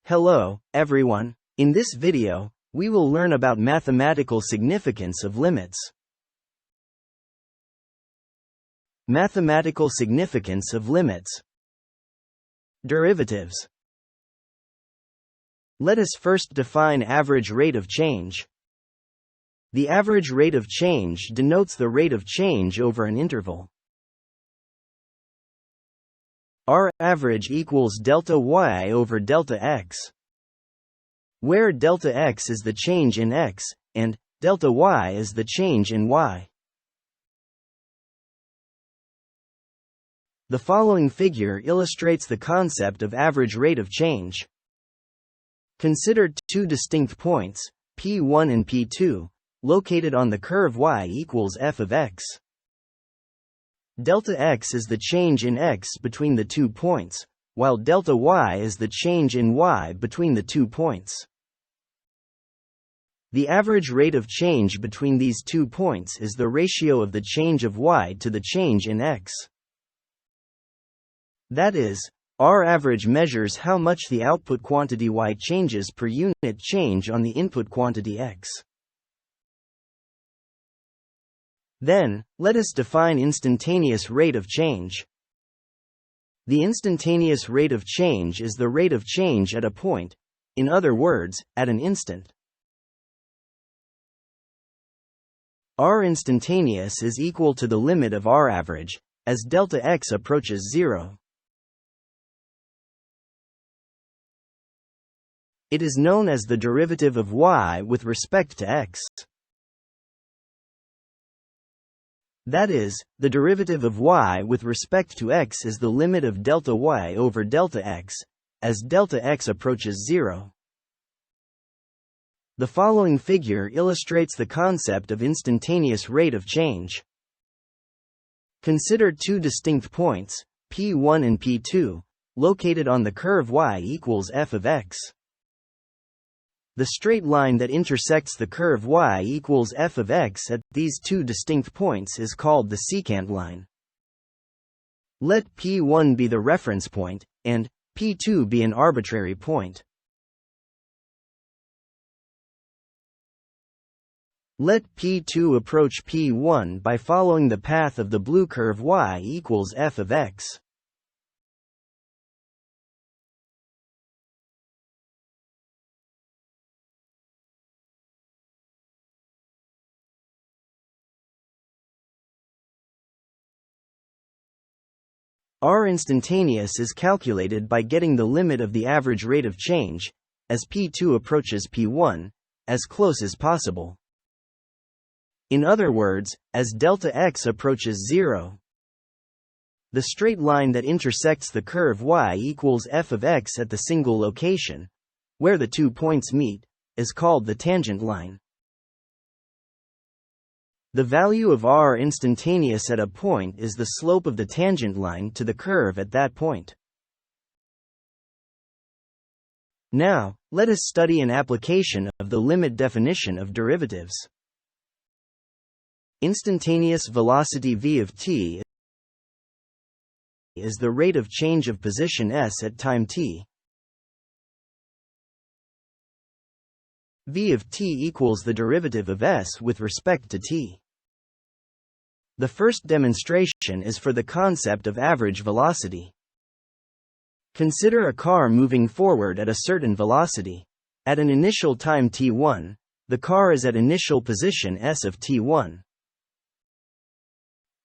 Hello, everyone. In this video, we will learn about mathematical significance of limits. Mathematical significance of limits. Derivatives. Let us first define average rate of change. The average rate of change denotes the rate of change over an interval. R average equals delta y over delta x, where delta x is the change in x, and delta y is the change in y. The following figure illustrates the concept of average rate of change. Consider two distinct points, P1 and P2, located on the curve y equals f of x. Delta x is the change in x between the 2 points, while delta y is the change in y between the 2 points. The average rate of change between these 2 points is the ratio of the change of y to the change in x. That is, R average measures how much the output quantity y changes per unit change on the input quantity x. Then, let us define instantaneous rate of change. The instantaneous rate of change is the rate of change at a point, in other words, at an instant. R instantaneous is equal to the limit of R average, as delta x approaches 0. It is known as the derivative of y with respect to x. That is, the derivative of y with respect to x is the limit of delta y over delta x, as delta x approaches 0. The following figure illustrates the concept of instantaneous rate of change. Consider two distinct points, P1 and P2, located on the curve y equals f of x. The straight line that intersects the curve y equals f of x at these two distinct points is called the secant line. Let P1 be the reference point, and P2 be an arbitrary point. Let P2 approach P1 by following the path of the blue curve y equals f of x. R instantaneous is calculated by getting the limit of the average rate of change, as P2 approaches P1, as close as possible. In other words, as delta x approaches 0. The straight line that intersects the curve y equals f of x at the single location, where the 2 points meet, is called the tangent line. The value of R instantaneous at a point is the slope of the tangent line to the curve at that point. Now, let us study an application of the limit definition of derivatives. Instantaneous velocity v of t is the rate of change of position s at time t. V of t equals the derivative of s with respect to t. The first demonstration is for the concept of average velocity. Consider a car moving forward at a certain velocity. At an initial time t1, the car is at initial position s of t1.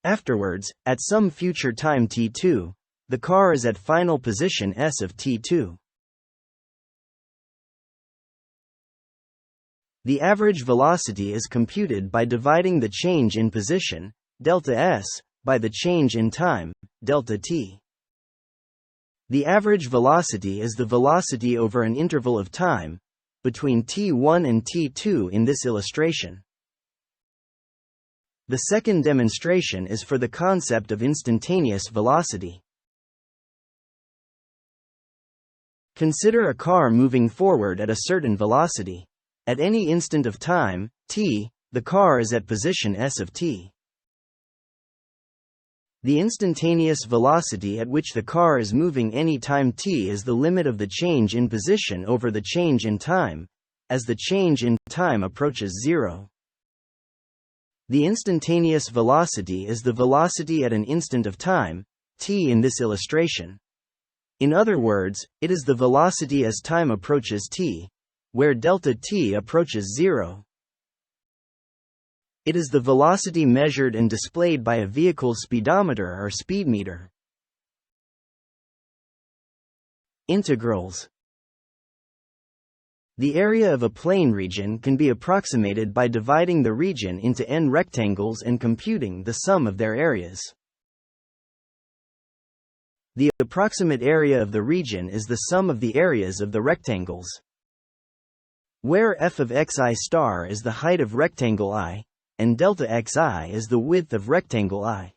Afterwards, at some future time t2, the car is at final position s of t2. The average velocity is computed by dividing the change in position, delta s, by the change in time, delta t. The average velocity is the velocity over an interval of time, between t1 and t2 in this illustration. The second demonstration is for the concept of instantaneous velocity. Consider a car moving forward at a certain velocity. At any instant of time, t, the car is at position s of t. The instantaneous velocity at which the car is moving any time t is the limit of the change in position over the change in time, as the change in time approaches zero. The instantaneous velocity is the velocity at an instant of time, t in this illustration. In other words, it is the velocity as time approaches t, where delta t approaches zero. It is the velocity measured and displayed by a vehicle's speedometer or speedometer. Integrals. The area of a plane region can be approximated by dividing the region into n rectangles and computing the sum of their areas. The approximate area of the region is the sum of the areas of the rectangles. Where f of xi star is the height of rectangle I, and delta xi is the width of rectangle I.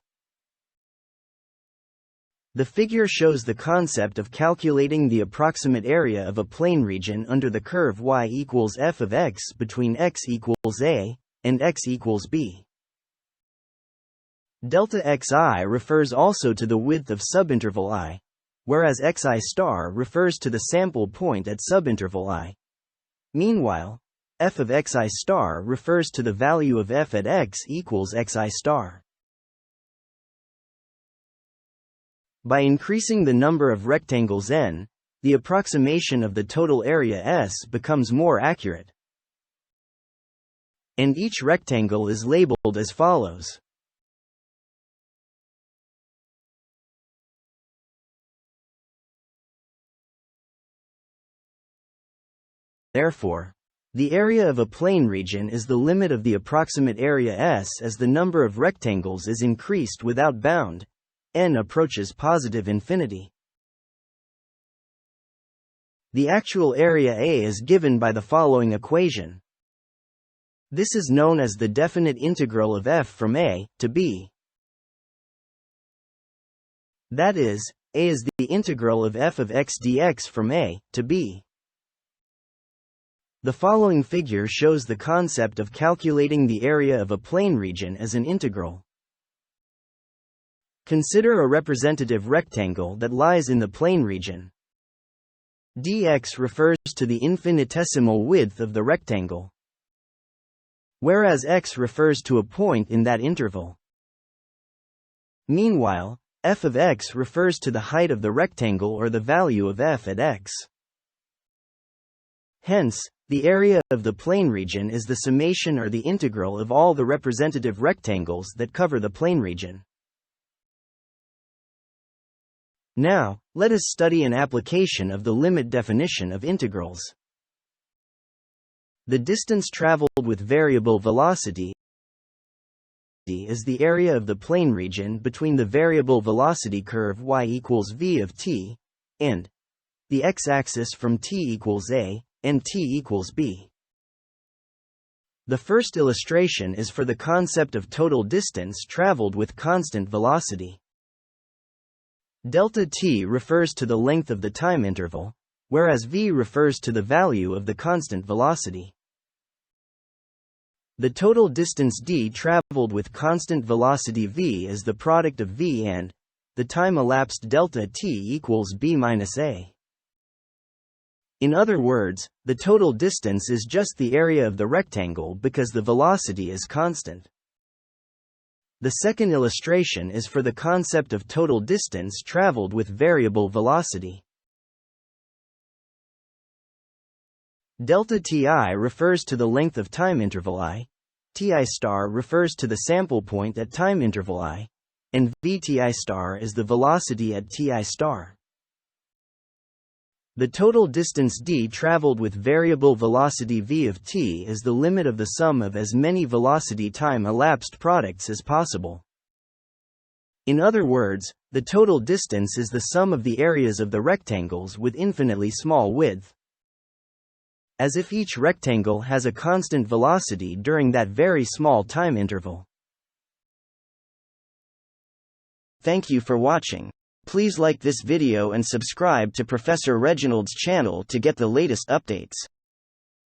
The figure shows the concept of calculating the approximate area of a plane region under the curve y equals f of x between x equals a and x equals b. Delta xi refers also to the width of subinterval I, whereas xi star refers to the sample point at subinterval I. Meanwhile, f of xi star refers to the value of f at x equals xi star. By increasing the number of rectangles n, the approximation of the total area S becomes more accurate. And each rectangle is labeled as follows. Therefore, the area of a plane region is the limit of the approximate area S as the number of rectangles is increased without bound, n approaches positive infinity. The actual area A is given by the following equation. This is known as the definite integral of f from a to b. That is, a is the integral of f of x dx from a to b. The following figure shows the concept of calculating the area of a plane region as an integral. Consider a representative rectangle that lies in the plane region. dx refers to the infinitesimal width of the rectangle, whereas x refers to a point in that interval. Meanwhile, f of x refers to the height of the rectangle or the value of f at x. Hence, the area of the plane region is the summation or the integral of all the representative rectangles that cover the plane region. Now, let us study an application of the limit definition of integrals. The distance traveled with variable velocity is the area of the plane region between the variable velocity curve y equals v of t and the x-axis from t equals a and t equals b. The first illustration is for the concept of total distance traveled with constant velocity. Delta t refers to the length of the time interval, whereas v refers to the value of the constant velocity. The total distance d traveled with constant velocity v is the product of v and the time elapsed delta t equals b minus a. In other words, the total distance is just the area of the rectangle because the velocity is constant. The second illustration is for the concept of total distance traveled with variable velocity. Delta ti refers to the length of time interval I, ti star refers to the sample point at time interval I, and vti star is the velocity at ti star. The total distance d traveled with variable velocity v of t is the limit of the sum of as many velocity time elapsed products as possible. In other words, the total distance is the sum of the areas of the rectangles with infinitely small width. As if each rectangle has a constant velocity during that very small time interval. Thank you for watching. Please like this video and subscribe to Professor Reginald's channel to get the latest updates.